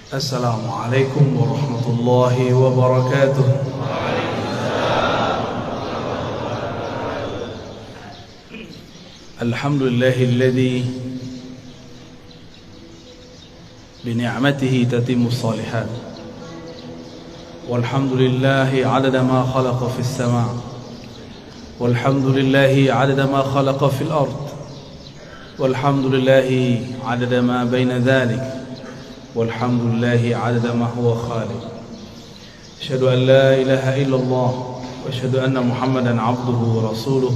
Assalamualaikum warahmatullahi wabarakatuh. Alhamdulillahilladzi bi ni'matihi tatimmu shalihat. Walhamdulillahi 'adada ma khalaqa fis sama'. Walhamdulillahi 'adada ma khalaqa fil ard. Walhamdulillahi 'adada ma baina dhalik. Walhamdulillahi 'adada ma huwa khaliq. Asyhadu an la ilaha illallah wa asyhadu anna Muhammadan 'abduhu wa rasuluh.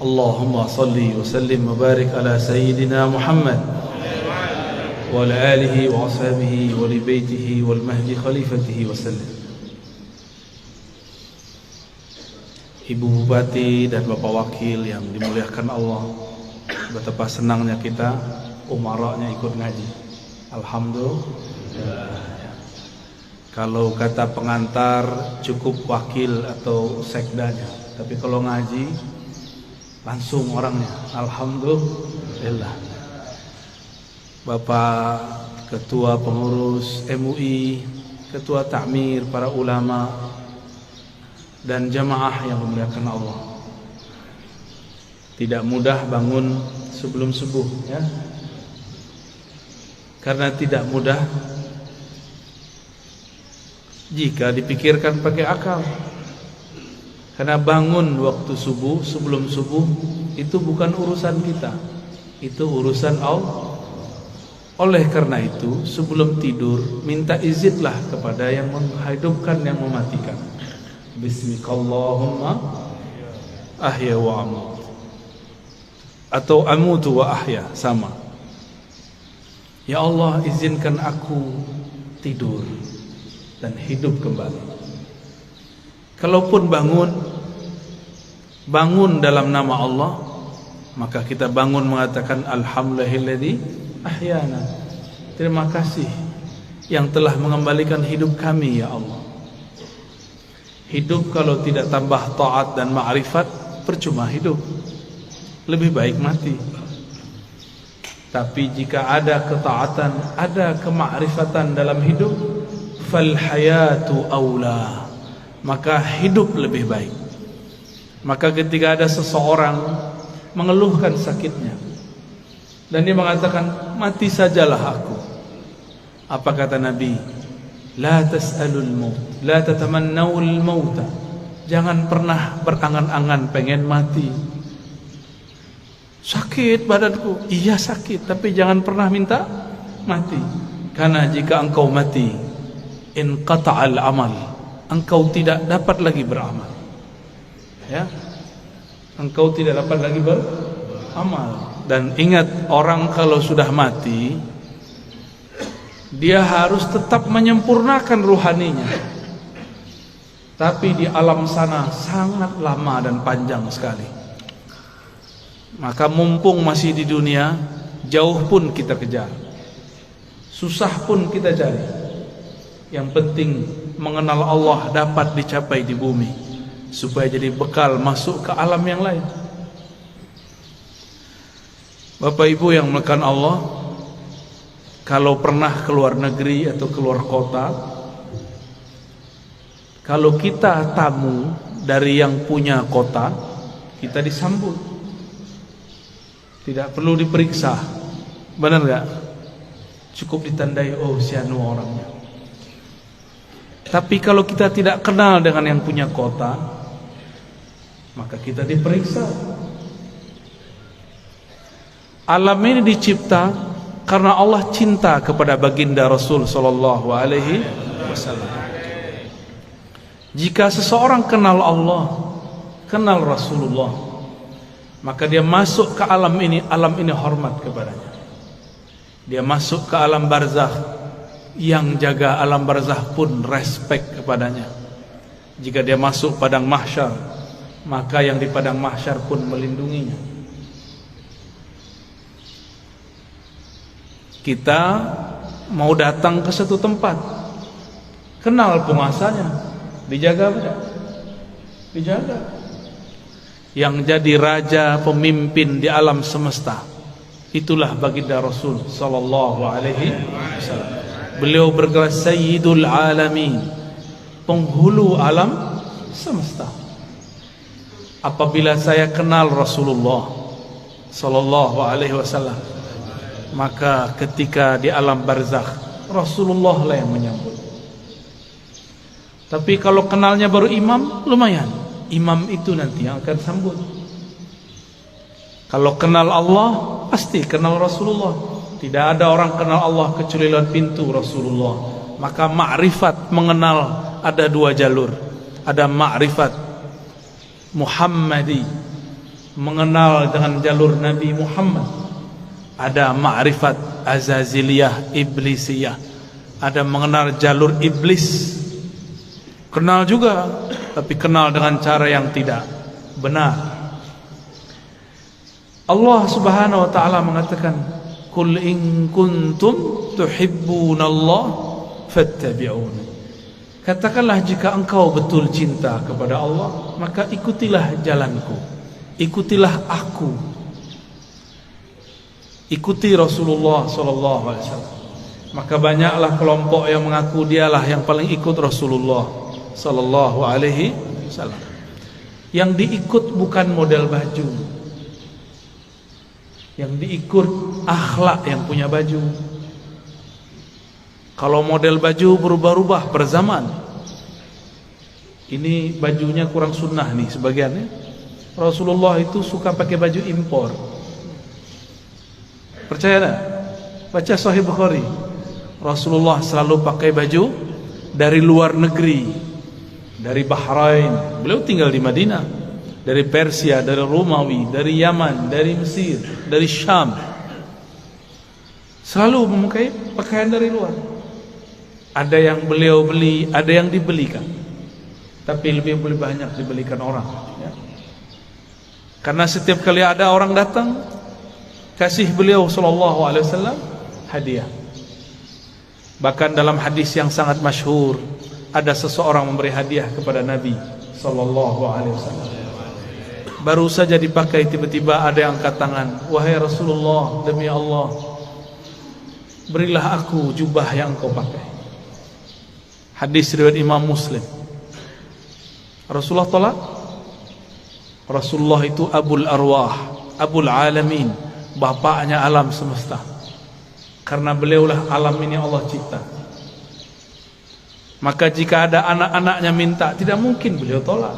Allahumma salli wa sallim wa barik ala sayyidina Muhammad wa ala alihi wa ashabihi wa li baitihi wal mahdi khalifatihi wa sallim. Ibu Bupati dan Bapak Wakil yang dimuliakan Allah, betapa senangnya kita umaranya ikut ngaji. Alhamdulillah. Kalau kata pengantar cukup wakil atau sekdanya, tapi kalau ngaji langsung orangnya. Alhamdulillah. Bapak Ketua Pengurus MUI, Ketua Takmir, para ulama dan jamaah yang dimuliakan Allah. Tidak mudah bangun sebelum subuh, ya. Karena tidak mudah jika dipikirkan pakai akal. Karena bangun waktu subuh, sebelum subuh, itu bukan urusan kita, itu urusan Allah. Oleh karena itu, sebelum tidur minta izinlah kepada yang menghidupkan, yang mematikan. Bismikallahumma ahya wa amut, atau amutu wa ahya, sama. Ya Allah, izinkan aku tidur dan hidup kembali. Kalaupun bangun dalam nama Allah, maka kita bangun mengatakan alhamdulillahilladzi ahyana. Terima kasih yang telah mengembalikan hidup kami, ya Allah. Hidup kalau tidak tambah taat dan ma'rifat, percuma hidup. Lebih baik mati. Tapi jika ada ketaatan, ada kemakrifatan dalam hidup, fal hayatu aula, maka hidup lebih baik. Maka ketika ada seseorang mengeluhkan sakitnya dan dia mengatakan, mati sajalah aku, apa kata Nabi? La tas'alul maut, la tatamannawul mauta. Jangan pernah berangan-angan pengen mati. Sakit badanku, iya sakit, tapi jangan pernah minta mati. Karena jika engkau mati, inqata'al amal, engkau tidak dapat lagi beramal, ya. Engkau tidak dapat lagi beramal. Dan ingat, orang kalau sudah mati, dia harus tetap menyempurnakan ruhaninya. Tapi di alam sana sangat lama dan panjang sekali. Maka mumpung masih di dunia, jauh pun kita kejar, susah pun kita cari. Yang penting mengenal Allah dapat dicapai di bumi, supaya jadi bekal masuk ke alam yang lain. Bapak Ibu yang dimuliakan Allah, kalau pernah keluar negeri atau keluar kota, kalau kita tamu dari yang punya kota, kita disambut. Tidak perlu diperiksa, benar gak? Cukup ditandai, oh si anu orangnya. Tapi kalau kita tidak kenal dengan yang punya kota, maka kita diperiksa. Alam ini dicipta karena Allah cinta kepada baginda Rasul sallallahu alaihi wasallam. Jika seseorang kenal Allah, kenal Rasulullah, maka dia masuk ke alam ini hormat kepadanya. Dia masuk ke alam barzakh, yang jaga alam barzakh pun respect kepadanya. Jika dia masuk padang mahsyar, maka yang di padang mahsyar pun melindunginya. Kita mau datang ke satu tempat, kenal penguasanya, dijaga tidak? Dijaga. Yang jadi raja pemimpin di alam semesta, itulah baginda Rasul sallallahu alaihi wasallam. Beliau bergelar Sayyidul Alamin, penghulu alam semesta. Apabila saya kenal Rasulullah sallallahu alaihi wasallam, maka ketika di alam barzakh Rasulullah lah yang menyambut. Tapi kalau kenalnya baru imam, lumayan. Imam itu nanti yang akan sambut. Kalau kenal Allah, pasti kenal Rasulullah. Tidak ada orang kenal Allah kecuali lewat pintu Rasulullah. Maka ma'rifat mengenal ada dua jalur. Ada ma'rifat Muhammadi, mengenal dengan jalur Nabi Muhammad. Ada ma'rifat Azaziliyah, Iblisiyah. Ada mengenal jalur iblis. Kenal juga, tapi kenal dengan cara yang tidak benar. Allah Subhanahu wa taala mengatakan, "Qul in kuntum tuhibbunallah fattabi'uni." Katakanlah jika engkau betul cinta kepada Allah, maka ikutilah jalanku. Ikutilah aku. Ikuti Rasulullah sallallahu alaihi wasallam. Maka banyaklah kelompok yang mengaku dialah yang paling ikut Rasulullah sallallahu alaihi wasallam. Yang diikut bukan model baju. Yang diikut akhlak yang punya baju. Kalau model baju berubah-ubah per zaman. Ini bajunya kurang sunnah nih sebagiannya. Rasulullah itu suka pakai baju impor. Percaya tak? Baca Sahih Bukhari. Rasulullah selalu pakai baju dari luar negeri. Dari Bahrain. Beliau tinggal di Madinah. Dari Persia, dari Romawi, dari Yaman, dari Mesir, dari Syam. Selalu memakai pakaian dari luar. Ada yang beliau beli, ada yang dibelikan. Tapi lebih banyak dibelikan orang, ya. Karena setiap kali ada orang datang, kasih beliau sallallahu alaihi wasallam hadiah. Bahkan dalam hadis yang sangat masyhur, ada seseorang memberi hadiah kepada Nabi sallallahu alaihi wasallam. Baru saja dipakai, tiba-tiba ada yang angkat tangan, "Wahai Rasulullah, demi Allah, berilah aku jubah yang engkau pakai." Hadis riwayat Imam Muslim. Rasulullah tolak. Rasulullah itu Abul Arwah, Abul Alamin, bapaknya alam semesta. Karena beliaulah alam ini Allah cipta. Maka jika ada anak-anaknya minta, tidak mungkin beliau tolak.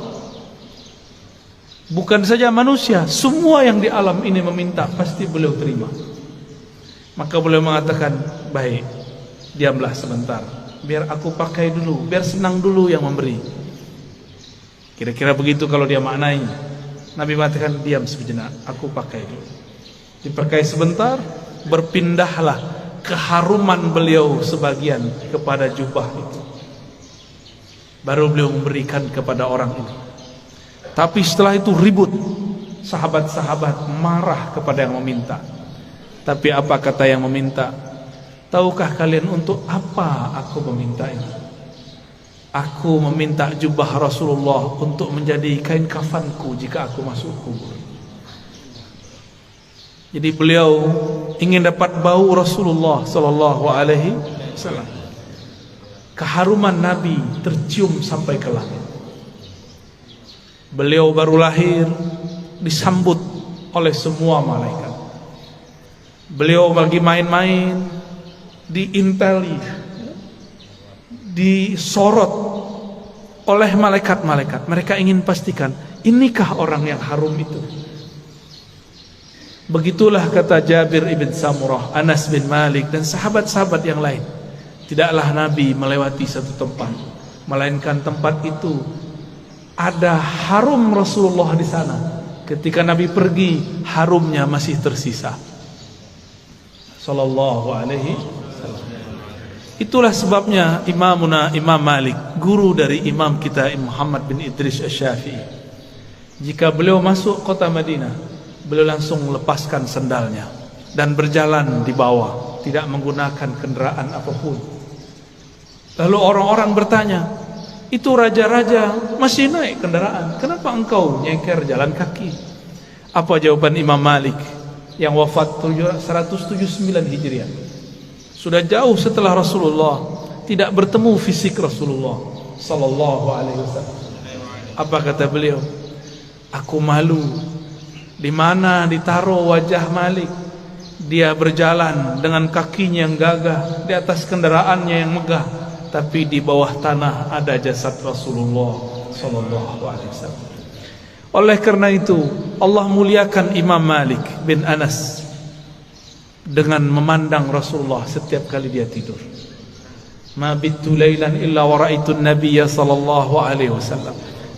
Bukan saja manusia, semua yang di alam ini meminta, pasti beliau terima. Maka beliau mengatakan, "Baik, diamlah sebentar, biar aku pakai dulu, biar senang dulu yang memberi." Kira-kira begitu kalau dia maknai. Nabi mengatakan, "Diam sejenak, aku pakai dulu." Dipakai sebentar, berpindahlah keharuman beliau sebagian kepada jubah itu. Baru beliau memberikan kepada orang ini. Tapi setelah itu ribut. Sahabat-sahabat marah kepada yang meminta. Tapi apa kata yang meminta? "Tahukah kalian untuk apa aku meminta ini? Aku meminta jubah Rasulullah untuk menjadi kain kafanku jika aku masuk kubur." Jadi beliau ingin dapat bau Rasulullah sallallahu alaihi wasallam. Keharuman Nabi tercium sampai ke langit. Beliau baru lahir, disambut oleh semua malaikat. Beliau lagi main-main, diinteli, disorot oleh malaikat-malaikat. Mereka ingin pastikan, inikah orang yang harum itu? Begitulah kata Jabir ibn Samurah, Anas bin Malik, dan sahabat-sahabat yang lain. Tidaklah Nabi melewati satu tempat, melainkan tempat itu ada harum Rasulullah di sana. Ketika Nabi pergi, harumnya masih tersisa. Sallallahu alaihi wasallam. Itulah sebabnya Imam Malik, guru dari imam kita Muhammad bin Idris Asy-Syafi'i, jika beliau masuk kota Madinah, beliau langsung lepaskan sendalnya dan berjalan di bawah, tidak menggunakan kendaraan apapun. Lalu orang-orang bertanya, "Itu raja-raja masih naik kendaraan, kenapa engkau nyeker jalan kaki?" Apa jawaban Imam Malik yang wafat 179 Hijriah? Sudah jauh setelah Rasulullah, tidak bertemu fisik Rasulullah sallallahu alaihi wasallam. Apa kata beliau? Aku malu. Di mana ditaruh wajah Malik? Dia berjalan dengan kakinya yang gagah di atas kendaraannya yang megah, tapi di bawah tanah ada jasad Rasulullah sallallahu alaihi wasallam. Oleh karena itu, Allah muliakan Imam Malik bin Anas dengan memandang Rasulullah setiap kali dia tidur. Ma bittu lailan illa wa ra'aitu an-nabiyya sallallahu alaihi wasallam.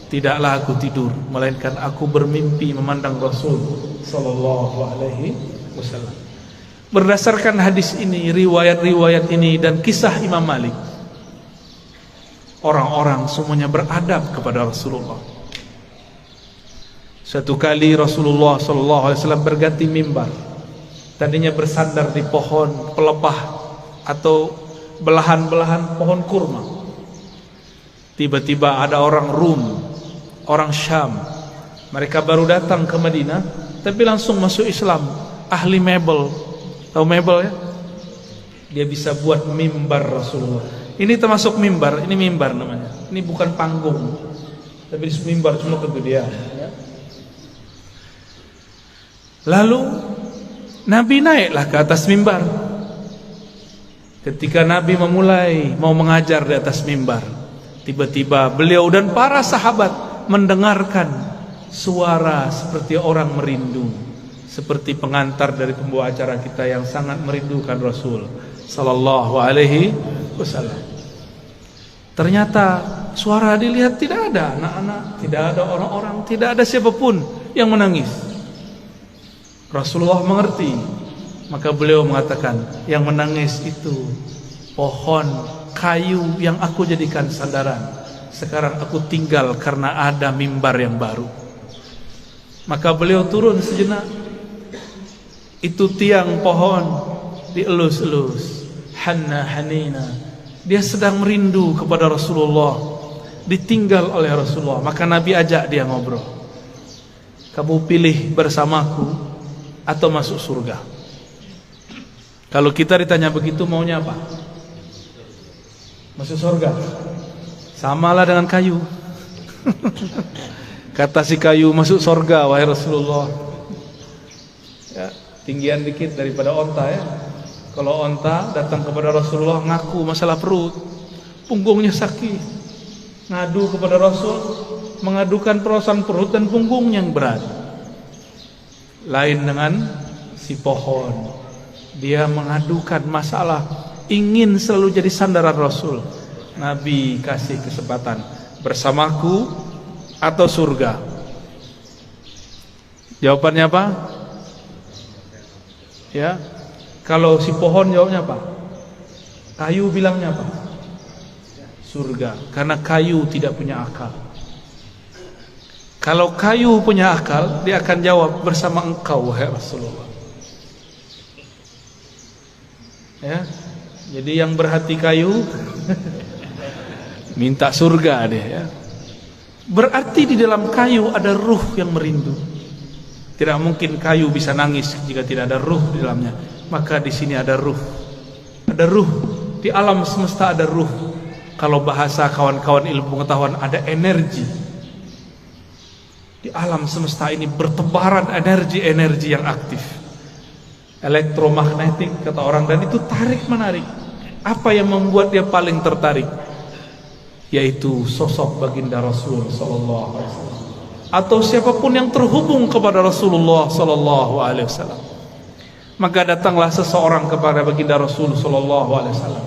Tidaklah aku tidur melainkan aku bermimpi memandang Rasul sallallahu alaihi wasallam. Berdasarkan hadis ini, riwayat-riwayat ini dan kisah Imam Malik, orang-orang semuanya beradab kepada Rasulullah. Suatu kali Rasulullah sallallahu alaihi wasallam berganti mimbar. Tadinya bersandar di pohon pelepah atau belahan-belahan pohon kurma. Tiba-tiba ada orang Rum, orang Syam. Mereka baru datang ke Madinah, tapi langsung masuk Islam. Ahli mebel. Tahu mebel ya? Dia bisa buat mimbar Rasulullah. Ini termasuk mimbar, ini mimbar namanya. Ini bukan panggung, tapi disebut mimbar, cuma kegedean ya. Lalu Nabi naiklah ke atas mimbar. Ketika Nabi memulai mau mengajar di atas mimbar, tiba-tiba beliau dan para sahabat mendengarkan suara seperti orang merindu, seperti pengantar dari pembawa acara kita yang sangat merindukan Rasul sallallahu alaihi wasallam. Ternyata suara dilihat tidak ada anak-anak, tidak ada orang-orang, tidak ada siapapun yang menangis. Rasulullah mengerti, maka beliau mengatakan, yang menangis itu pohon kayu yang aku jadikan sandaran. Sekarang aku tinggal karena ada mimbar yang baru. Maka beliau turun sejenak. Itu tiang pohon dielus-elus, hanna hanina. Dia sedang merindu kepada Rasulullah, ditinggal oleh Rasulullah. Maka Nabi ajak dia ngobrol. Kamu pilih bersamaku atau masuk surga? Kalau kita ditanya begitu, maunya apa? Masuk surga. Samalah dengan kayu. Kata si kayu, masuk surga wahai Rasulullah. Ya, tinggian dikit daripada onta ya. Kalau onta datang kepada Rasulullah ngaku masalah perut, punggungnya sakit, ngadu kepada Rasul, mengadukan perasaan perut dan punggungnya yang berat. Lain dengan si pohon, dia mengadukan masalah, ingin selalu jadi sandaran Rasul. Nabi kasih kesempatan, bersamaku atau surga? Jawabannya apa? Ya, kalau si pohon jawabnya apa? Kayu bilangnya apa? Surga, karena kayu tidak punya akal. Kalau kayu punya akal, dia akan jawab, bersama engkau wahai Rasulullah. Ya, jadi yang berhati kayu minta surga deh ya. Berarti di dalam kayu ada ruh yang merindu. Tidak mungkin kayu bisa nangis jika tidak ada ruh di dalamnya. Maka di sini ada ruh. Ada ruh. Di alam semesta ada ruh. Kalau bahasa kawan-kawan ilmu pengetahuan, ada energi. Di alam semesta ini bertebaran energi-energi yang aktif. Elektromagnetik kata orang, dan itu tarik menarik. Apa yang membuat dia paling tertarik? Yaitu sosok baginda Rasul sallallahu alaihi wasallam, atau siapapun yang terhubung kepada Rasulullah sallallahu alaihi wasallam. Maka datanglah seseorang kepada baginda Rasul sallallahu alaihi wasallam,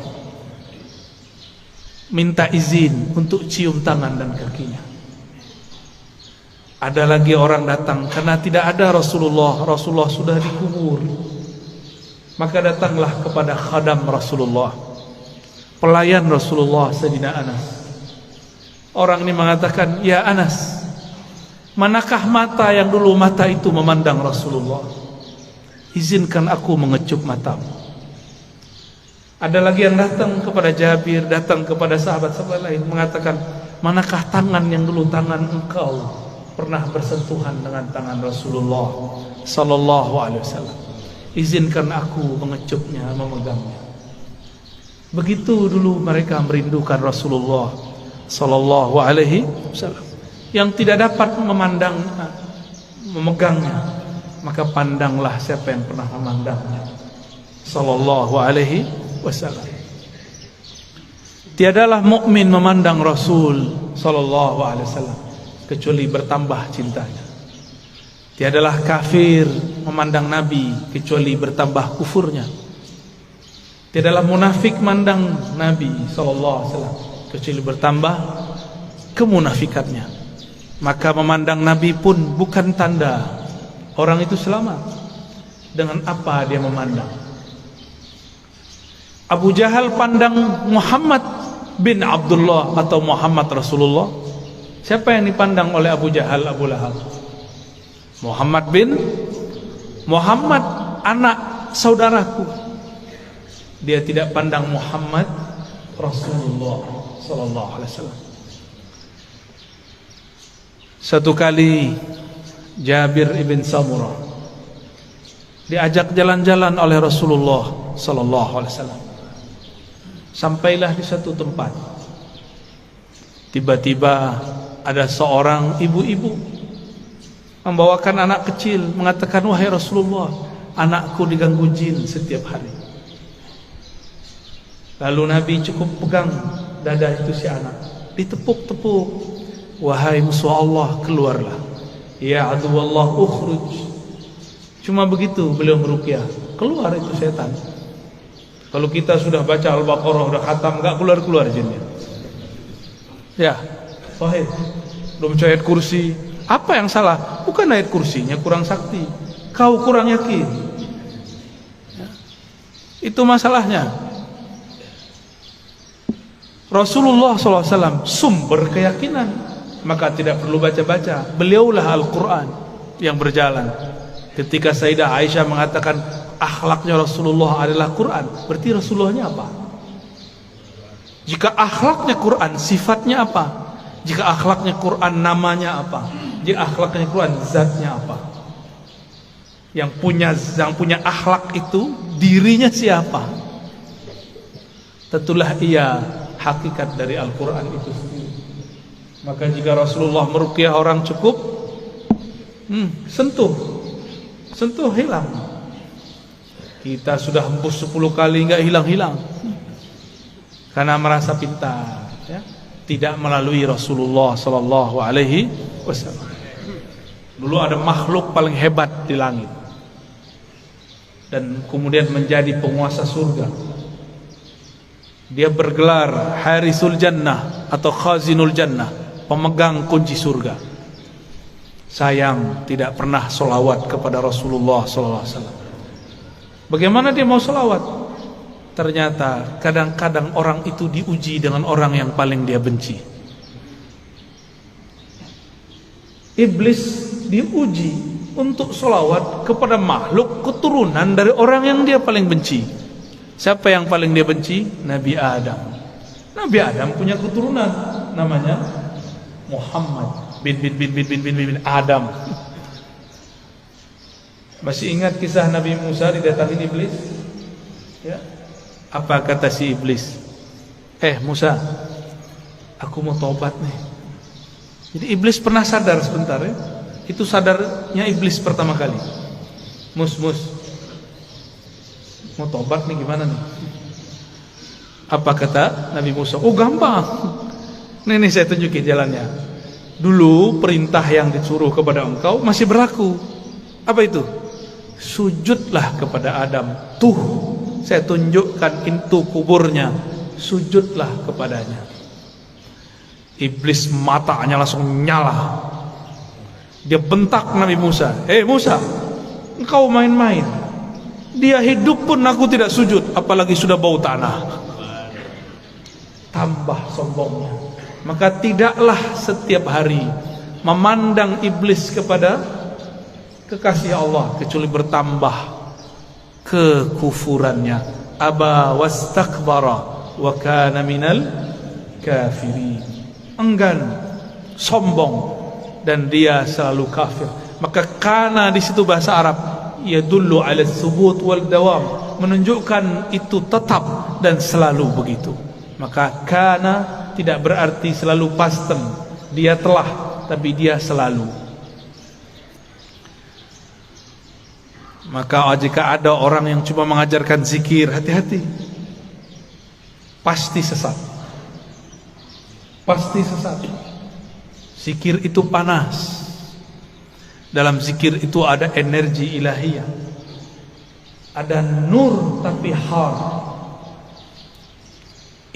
minta izin untuk cium tangan dan kakinya. Ada lagi orang datang karena tidak ada Rasulullah, Rasulullah sudah dikubur. Maka datanglah kepada khadam Rasulullah, pelayan Rasulullah, Sayyidina Anas. Orang ini mengatakan, ya Anas, manakah mata yang dulu mata itu memandang Rasulullah? Izinkan aku mengecup matamu. Ada lagi yang datang kepada Jabir, datang kepada sahabat-sahabat lain, mengatakan, manakah tangan yang dulu tangan engkau pernah bersentuhan dengan tangan Rasulullah sallallahu alaihi wasallam? Izinkan aku mengecupnya, memegangnya. Begitu dulu mereka merindukan Rasulullah sallallahu alaihi wasallam. Yang tidak dapat memegangnya, maka pandanglah siapa yang pernah memandangnya sallallahu alaihi wasallam. Tiadalah mukmin memandang Rasul sallallahu alaihi wasallam kecuali bertambah cintanya. Tiadalah kafir memandang Nabi kecuali bertambah kufurnya. Tiadalah munafik memandang Nabi sallallahu alaihi wasallam kecuali bertambah kemunafikannya. Maka memandang Nabi pun bukan tanda orang itu selamat. Dengan apa dia memandang? Abu Jahal pandang Muhammad bin Abdullah atau Muhammad Rasulullah. Siapa yang dipandang oleh Abu Jahal, Abu Lahab? Muhammad bin Muhammad, anak saudaraku. Dia tidak pandang Muhammad Rasulullah sallallahu alaihi wasallam. Satu kali Jabir ibn Samurah diajak jalan-jalan oleh Rasulullah sallallahu alaihi wasallam. Sampailah di satu tempat. Tiba-tiba ada seorang ibu-ibu membawakan anak kecil, mengatakan, "Wahai Rasulullah, anakku diganggu jin setiap hari." Lalu Nabi cukup pegang dada itu si anak, ditepuk-tepuk. "Wahai musuh Allah, keluarlah. Ya aduwallah, ukhruj." Cuma begitu beliau meruqyah, keluar itu setan. Kalau kita sudah baca Al-Baqarah, sudah khatam, enggak keluar-keluar jinnya. Ya, sahih. Belum baca ayat kursi. Apa yang salah? Bukan ayat kursinya kurang sakti, kau kurang yakin. Ya. Itu masalahnya. Rasulullah SAW sumber keyakinan, maka tidak perlu baca-baca. Beliaulah Al-Quran yang berjalan. Ketika Sayyidah Aisyah mengatakan akhlaknya Rasulullah adalah Quran, berarti Rasulullahnya apa? Jika akhlaknya Quran, sifatnya apa? Jika akhlaknya Quran, namanya apa? Jika akhlaknya Quran, zatnya apa? Yang punya akhlak itu dirinya siapa? Tentulah ia hakikat dari Al-Quran itu sendiri. Maka jika Rasulullah meruqyah orang cukup sentuh hilang. Kita sudah hembus 10 kali enggak hilang-hilang, karena merasa pintar, ya? Tidak melalui Rasulullah sallallahu alaihi wasallam. Dulu ada makhluk paling hebat di langit dan kemudian menjadi penguasa surga. Dia bergelar Harisul Jannah atau Khazinul Jannah, pemegang kunci surga. Sayang tidak pernah solawat kepada Rasulullah SAW. Bagaimana dia mau solawat? Ternyata kadang-kadang orang itu diuji dengan orang yang paling dia benci. Iblis diuji untuk solawat kepada makhluk keturunan dari orang yang dia paling benci. Siapa yang paling dia benci? Nabi Adam. Nabi Adam punya keturunan namanya Muhammad bin Adam. Masih ingat kisah Nabi Musa didatangi iblis? Ya. Apa kata si iblis? Musa, aku mau taubat nih. Jadi iblis pernah sadar sebentar, ya. Itu sadarnya iblis pertama kali. Mus, mau taubat nih, gimana nih? Apa kata Nabi Musa? Oh, gampang. Nih saya tunjukin jalannya. Dulu perintah yang disuruh kepada engkau masih berlaku. Apa itu? Sujudlah kepada Adam. Tuh, saya tunjukkan itu kuburnya. Sujudlah kepadanya. Iblis matanya langsung nyala. Dia bentak Nabi Musa. Musa, engkau main-main. Dia hidup pun aku tidak sujud, apalagi sudah bau tanah. Tambah sombongnya. Maka tidaklah setiap hari memandang iblis kepada kekasih Allah kecuali bertambah kekufurannya. Aba wastakbara wa kana minal kafirin. Enggan, sombong, dan dia selalu kafir. Maka kana di situ bahasa Arab yadullu ala thubut wal dawam, menunjukkan itu tetap dan selalu begitu. Maka kana tidak berarti selalu past tense, dia telah, tapi dia selalu. Maka jika ada orang yang cuma mengajarkan zikir, hati-hati, pasti sesat. Pasti sesat. Zikir itu panas. Dalam zikir itu ada energi ilahiyah, ada nur tapi har.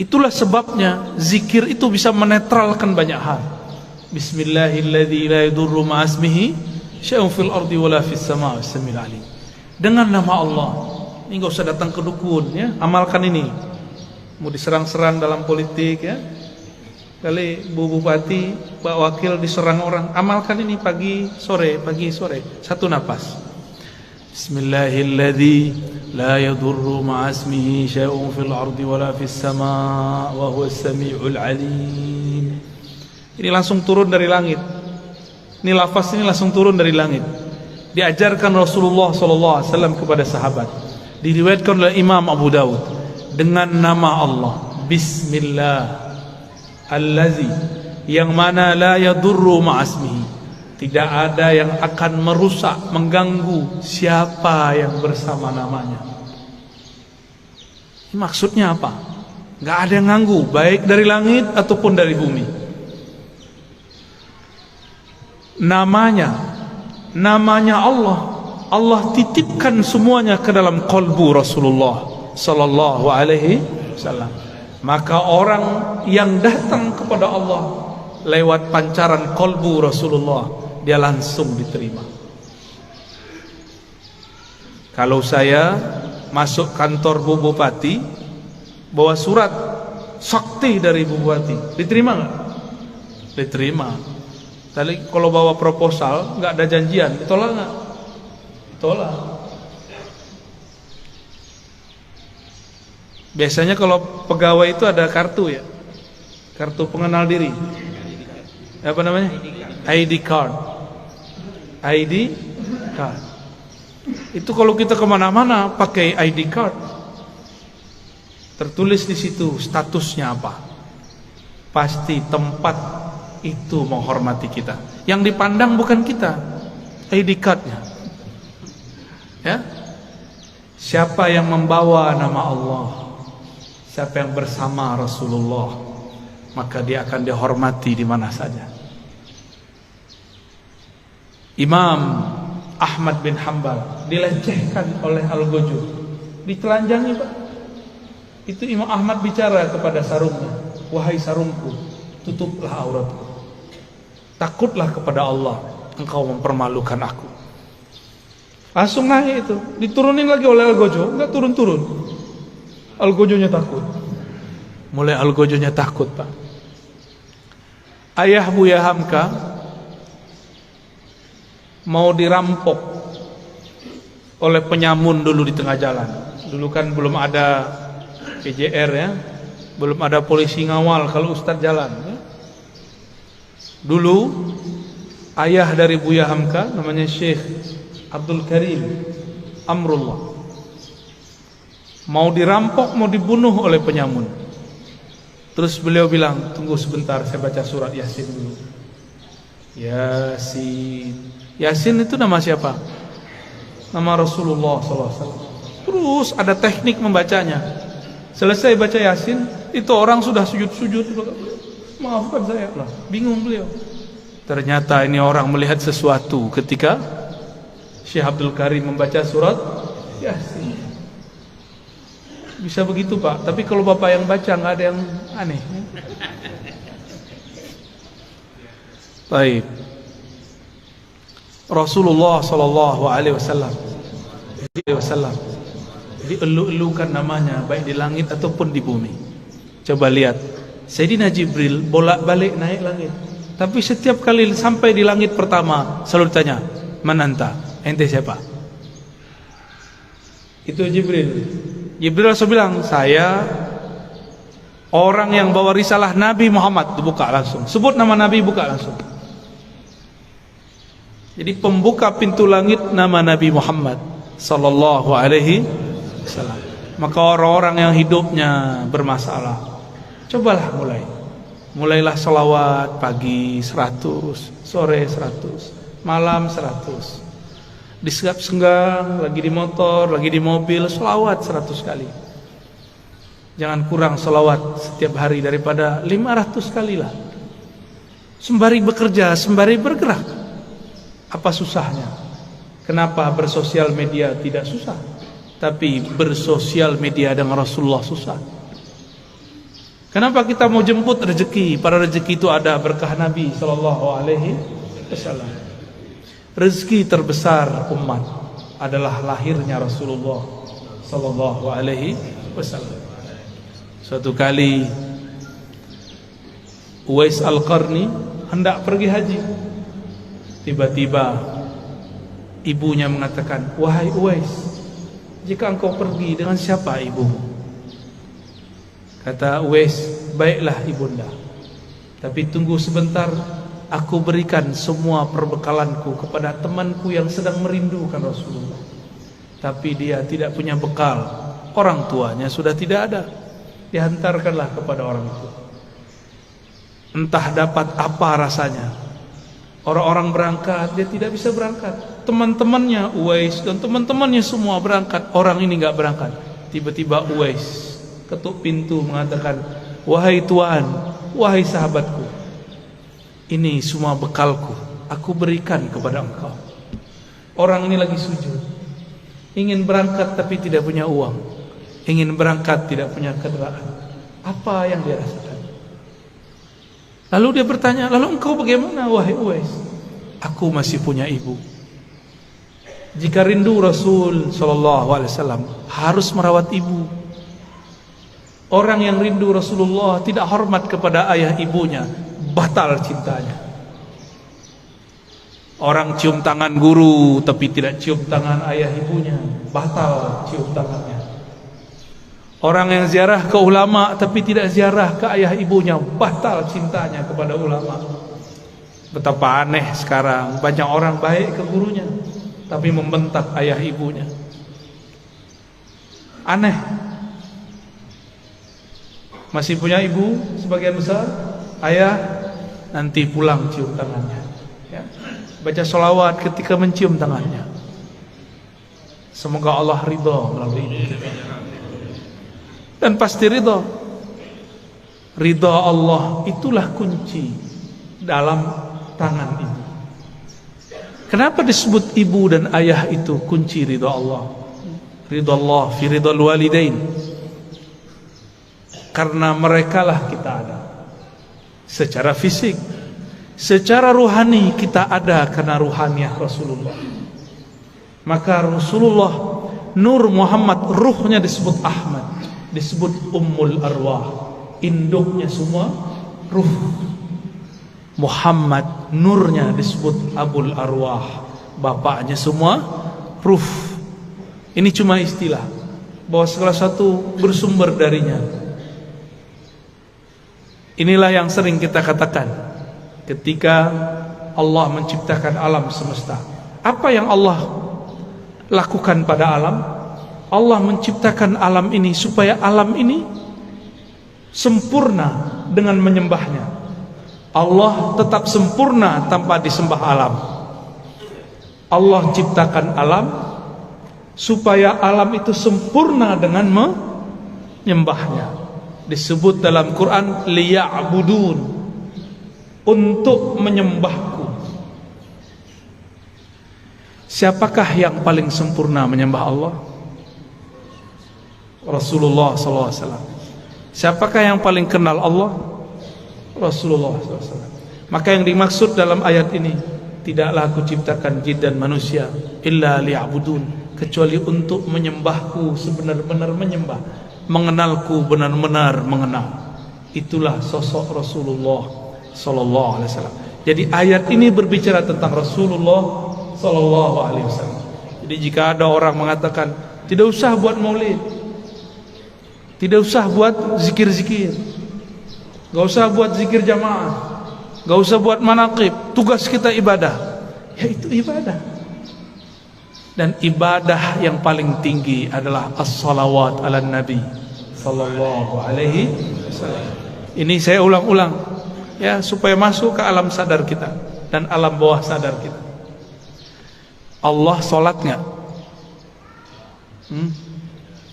Itulah sebabnya zikir itu bisa menetralkan banyak hal. Bismillahilladzi la yadurru ma'asmihi syai'un fil ardi wala fis sama'i was-sami'ul 'alim. Dengan nama Allah. Ini enggak usah datang ke dukun ya, amalkan ini. Mau diserang-serang dalam politik ya, kali Bu Bupati, Pak Wakil diserang orang, amalkan ini pagi sore, satu napas. Bismillahilladzi la yadurru ma'asmihi syai'un fil ardi wala fis sama' wa huwas sami'ul 'alim. Ini langsung turun dari langit. Ini lafaz ini langsung turun dari langit. Diajarkan Rasulullah SAW kepada sahabat. Diriwayatkan oleh Imam Abu Dawud dengan nama Allah, Bismillah Allazi, yang mana la yadurru ma'asmihi, tidak ada yang akan merusak, mengganggu siapa yang bersama namanya. Ini maksudnya apa? Gak ada yang ganggu, baik dari langit ataupun dari bumi. Namanya Allah, Allah titipkan semuanya ke dalam qalbu Rasulullah sallallahu alaihi wasallam. Maka orang yang datang kepada Allah lewat pancaran qalbu Rasulullah, dia langsung diterima. Kalau saya masuk kantor Bu Bupati, bawa surat sakti dari Bu Bupati, diterima nggak? Diterima. Tadi kalau bawa proposal nggak ada janjian, ditolak nggak? Ditolak. Biasanya kalau pegawai itu ada kartu ya, kartu pengenal diri. Apa namanya? ID card. ID card. Itu kalau kita kemana-mana pakai ID card, tertulis di situ statusnya apa. Pasti tempat itu menghormati kita. Yang dipandang bukan kita, ID cardnya. Ya, siapa yang membawa nama Allah, siapa yang bersama Rasulullah, maka dia akan dihormati di mana saja. Imam Ahmad bin Hanbal dilecehkan oleh Al-Ghujur, ditelanjangi Pak. Itu Imam Ahmad bicara kepada sarungnya, wahai sarungku, tutuplah auratku. Takutlah kepada Allah, engkau mempermalukan aku. Langsung naik itu, diturunin lagi oleh Al-Ghujur, enggak turun-turun. Al-Ghujurnya takut. Mulai Al-Ghujurnya takut Pak. Ayah Buya Hamka mau dirampok oleh penyamun dulu di tengah jalan. Dulu kan belum ada PJR ya, belum ada polisi ngawal kalau Ustadz jalan ya. Dulu ayah dari Buya Hamka namanya Syekh Abdul Karim Amrullah mau dirampok, mau dibunuh oleh penyamun. Terus beliau bilang, tunggu sebentar, saya baca surat Yasin dulu. Yasin. Yasin itu nama siapa? Nama Rasulullah SAW. Terus ada teknik membacanya. Selesai baca Yasin, itu orang sudah sujud-sujud. Maafkan saya lah, bingung beliau. Ternyata ini orang melihat sesuatu ketika Syekh Abdul Karim membaca surat Yasin. Bisa begitu Pak, tapi kalau Bapak yang baca nggak ada yang aneh. Baik. Rasulullah sallallahu alaihi wasallam dielu-elukan namanya baik di langit ataupun di bumi. Coba lihat, Sayyidina Jibril bolak-balik naik langit, tapi setiap kali sampai di langit pertama selalu ditanya, "Man anta?" Ente siapa? Itu Jibril. Jibril langsung bilang, "Saya orang yang bawa risalah Nabi Muhammad." Dibuka langsung. Sebut nama Nabi, buka langsung. Jadi pembuka pintu langit nama Nabi Muhammad sallallahu alaihi wasallam. Maka orang-orang yang hidupnya bermasalah, cobalah mulailah salawat pagi 100, sore 100, malam 100. Di senggang, lagi di motor, lagi di mobil, selawat 100 kali. Jangan kurang selawat setiap hari daripada 500 kali lah. Sembari bekerja, sembari bergerak. Apa susahnya? Kenapa bersosial media tidak susah? Tapi bersosial media dengan Rasulullah susah. Kenapa kita mau jemput rezeki? Para rezeki itu ada berkah Nabi SAW. Rezeki terbesar umat adalah lahirnya Rasulullah sallallahu alaihi wasallam. Suatu kali Uwais Al-Qarni hendak pergi haji. Tiba-tiba ibunya mengatakan, "Wahai Uwais, jika engkau pergi, dengan siapa ibumu?" Kata Uwais, "Baiklah ibunda, tapi tunggu sebentar. Aku berikan semua perbekalanku kepada temanku yang sedang merindukan Rasulullah. Tapi dia tidak punya bekal. Orang tuanya sudah tidak ada. Dihantarkanlah kepada orang itu. Entah dapat apa rasanya. Orang-orang berangkat, dia tidak bisa berangkat. Teman-temannya Uwais dan teman-temannya semua berangkat. Orang ini gak berangkat. Tiba-tiba Uwais ketuk pintu mengatakan, "Wahai Tuan, wahai sahabatku, ini semua bekalku, aku berikan kepada engkau." Orang ini lagi sujud, ingin berangkat tapi tidak punya uang, ingin berangkat tidak punya kendaraan. Apa yang dia rasakan? Lalu dia bertanya, "Lalu engkau bagaimana wahai Uwais?" "Aku masih punya ibu." Jika rindu Rasul SAW harus merawat ibu. Orang yang rindu Rasulullah tidak hormat kepada ayah ibunya, batal cintanya. Orang cium tangan guru tapi tidak cium tangan ayah ibunya, batal cium tangannya. Orang yang ziarah ke ulama tapi tidak ziarah ke ayah ibunya, batal cintanya kepada ulama. Betapa aneh sekarang, banyak orang baik ke gurunya tapi membentak ayah ibunya. Aneh. Masih punya ibu sebagian besar, ayah nanti pulang cium tangannya, ya. Baca sholawat ketika mencium tangannya. Semoga Allah ridha melalui itu. Dan pasti ridha. Ridha Allah itulah kunci dalam tangan ibu. Kenapa disebut ibu dan ayah itu kunci ridha Allah? Ridha Allah fi ridhal walidain. Karena merekalah kita ada secara fisik, secara ruhani kita ada karena ruhaniah Rasulullah. Maka Rasulullah, Nur Muhammad, ruhnya disebut Ahmad, disebut Ummul Arwah, induknya semua ruh. Muhammad, nurnya disebut Abul Arwah, bapaknya semua ruh. Ini cuma istilah bahwa salah satu bersumber darinya. Inilah yang sering kita katakan ketika Allah menciptakan alam semesta. Apa yang Allah lakukan pada alam? Allah menciptakan alam ini supaya alam ini sempurna dengan menyembahnya. Allah tetap sempurna tanpa disembah alam. Allah ciptakan alam supaya alam itu sempurna dengan menyembahnya. Disebut dalam Quran liya'budun, untuk menyembahku. Siapakah yang paling sempurna menyembah Allah? Rasulullah SAW. Siapakah yang paling kenal Allah? Rasulullah SAW. Maka yang dimaksud dalam ayat ini, tidaklah aku ciptakan jin dan manusia illa liya'budun, kecuali untuk menyembahku sebenar-benar menyembah, mengenalku benar-benar mengenal. Itulah sosok Rasulullah sallallahu alaihi wasallam. Jadi ayat ini berbicara tentang Rasulullah sallallahu alaihi wasallam. Jadi jika ada orang mengatakan tidak usah buat maulid, tidak usah buat zikir-zikir, gak usah buat zikir jamaah, gak usah buat manaqib, tugas kita ibadah. Ya itu ibadah. Dan ibadah yang paling tinggi adalah as-salawat ala nabi sallallahu alaihi wasallam. Ini saya ulang-ulang ya, supaya masuk ke alam sadar kita dan alam bawah sadar kita. Allah sholat nggak?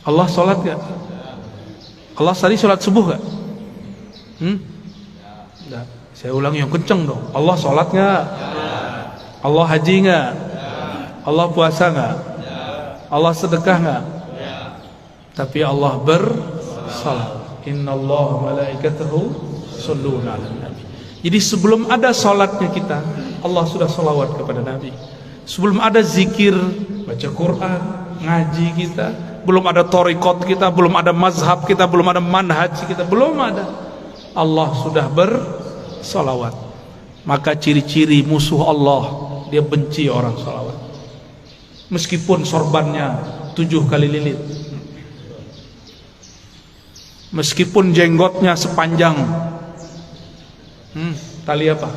Allah sholat nggak? Allah tadi sholat subuh nggak? Nggak. Saya ulang yang kenceng dong. Allah sholat nggak? Allah haji nggak? Allah puasa nggak? Allah sedekah nggak? Tapi Allah bersalat. Innallaha malaikatahu shalluna 'alan nabi. Jadi sebelum ada salatnya kita, Allah sudah salawat kepada Nabi. Sebelum ada zikir, baca Quran, ngaji kita, belum ada thariqat kita, belum ada mazhab kita, belum ada manhaj kita, belum ada. Allah sudah bersalawat. Maka ciri-ciri musuh Allah, dia benci orang salawat. Meskipun sorbannya 7 kali lilit, meskipun jenggotnya sepanjang tali apa?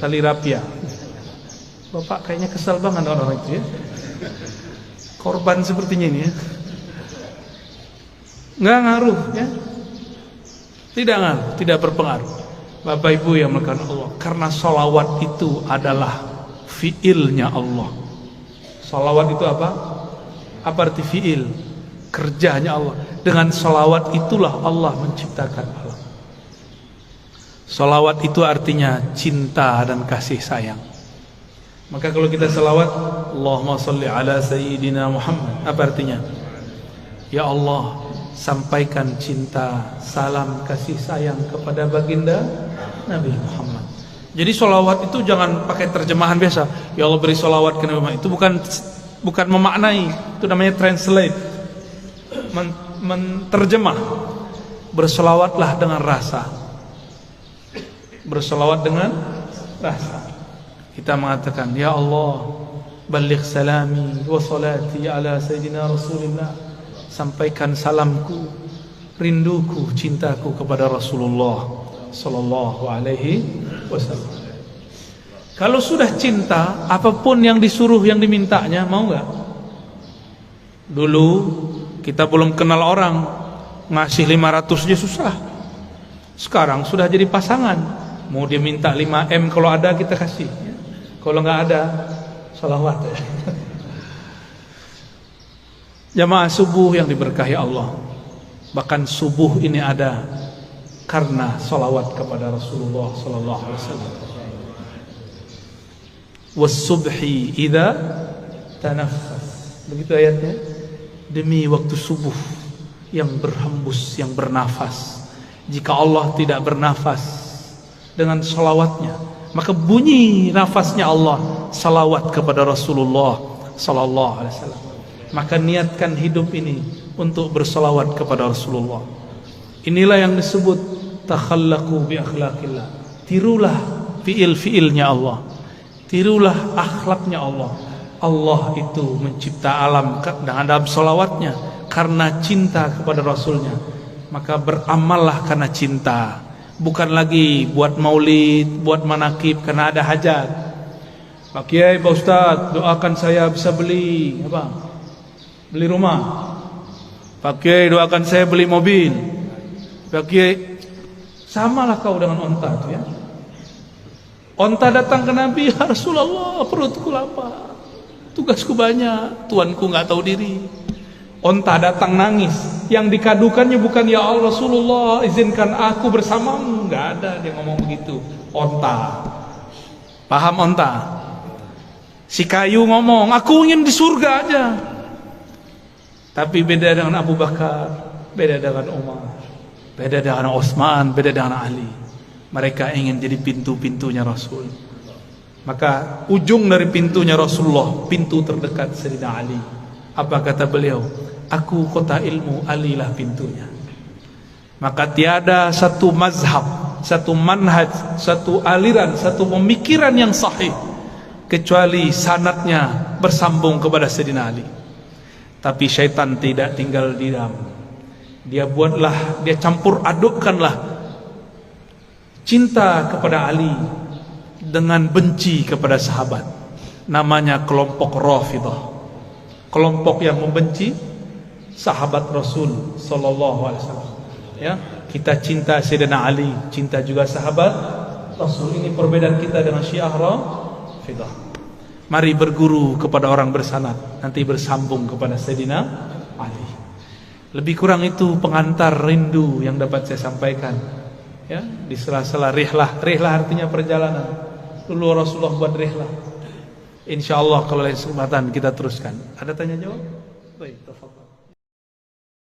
Tali rapia. Bapak kayaknya kesal banget orang itu ya. Korban sepertinya ini ya. Nggak ngaruh ya. Tidak ngaruh, tidak berpengaruh. Bapak Ibu yang melakukan Allah, karena salawat itu adalah fiilnya Allah. Salawat itu apa? Apa arti fiil? Kerjanya Allah. Dengan salawat itulah Allah menciptakan alam. Salawat itu artinya cinta dan kasih sayang. Maka kalau kita salawat, Allahumma salli ala sayyidina Muhammad, apa artinya? Ya Allah, sampaikan cinta, salam, kasih sayang kepada baginda Nabi Muhammad. Jadi salawat itu jangan pakai terjemahan biasa. Ya Allah beri salawat ke Nabi Muhammad. Itu bukan memaknai, itu namanya translate, menterjemah. Berselawatlah dengan rasa. Berselawat dengan rasa. Kita mengatakan, ya Allah, baligh salami wa salati ala sayyidina Rasulillah. Sampaikan salamku, rinduku, cintaku kepada Rasulullah sallallahu alaihi wasallam. Kalau sudah cinta, apapun yang disuruh, yang dimintanya, mau nggak? Dulu kita belum kenal orang, ngasih 500 aja susah. Sekarang sudah jadi pasangan, mau dia minta 5M, kalau ada kita kasih. Kalau nggak ada, salawat. Jamaah subuh yang diberkahi Allah, bahkan subuh ini ada karena salawat kepada Rasulullah sallallahu alaihi wasallam. Was-subhi idza tanaffas. Begitu ayatnya. Demi waktu subuh yang berhembus, yang bernafas. Jika Allah tidak bernafas dengan salawatnya, maka bunyi nafasnya Allah salawat kepada Rasulullah sallallahu alaihi wasallam. Maka niatkan hidup ini untuk bersalawat kepada Rasulullah. Inilah yang disebut takhallaqu bi akhlaqillah. Tirulah fiil-fiilnya Allah. Tirulah akhlaknya Allah. Allah itu mencipta alam dalam salawatnya karena cinta kepada Rasulnya. Maka beramallah karena cinta. Bukan lagi buat maulid, buat manakib karena ada hajat. Pak Kiai, Pak Ustadz, doakan saya bisa beli apa? Beli rumah. Pak Kiai, doakan saya beli mobil. Pak Kiai, samalah kau dengan onta itu ya. Onta datang ke Nabi, ya Rasulullah, perutku lapar, tugasku banyak, tuanku nggak tahu diri. Onta datang nangis, yang dikadukannya bukan ya Allah Rasulullah, izinkan aku bersamamu, nggak ada dia ngomong begitu. Onta, paham onta? Si kayu ngomong, aku ingin di surga aja. Tapi beda dengan Abu Bakar, beda dengan Umar, beda dengan Utsman, beda dengan Ali. Mereka ingin jadi pintu-pintunya Rasul. Maka ujung dari pintunya Rasulullah, pintu terdekat Sayyidina Ali. Apa kata beliau? Aku kota ilmu, Ali lah pintunya. Maka tiada satu mazhab, satu manhaj, satu aliran, satu pemikiran yang sahih kecuali sanadnya bersambung kepada Sayyidina Ali. Tapi syaitan tidak tinggal diam. Dia buatlah, dia campur adukkanlah cinta kepada Ali dengan benci kepada sahabat. Namanya kelompok Rafidhah. kelompok yang membenci sahabat Rasul sallallahu alaihi wasallam. Ya, kita cinta Sayyidina Ali, cinta juga sahabat Rasul. Ini perbedaan kita dengan Syiah Rafidah. Mari berguru kepada orang bersanad, nanti bersambung kepada Sayyidina Ali. Lebih kurang itu pengantar rindu yang dapat saya sampaikan. Ya, di sela-sela rihlah. Rihlah artinya perjalanan. Dulu Rasulullah buat rihlah. Insyaallah kalau lain kesempatan kita teruskan. Ada tanya jawab? Baik, tafadhol.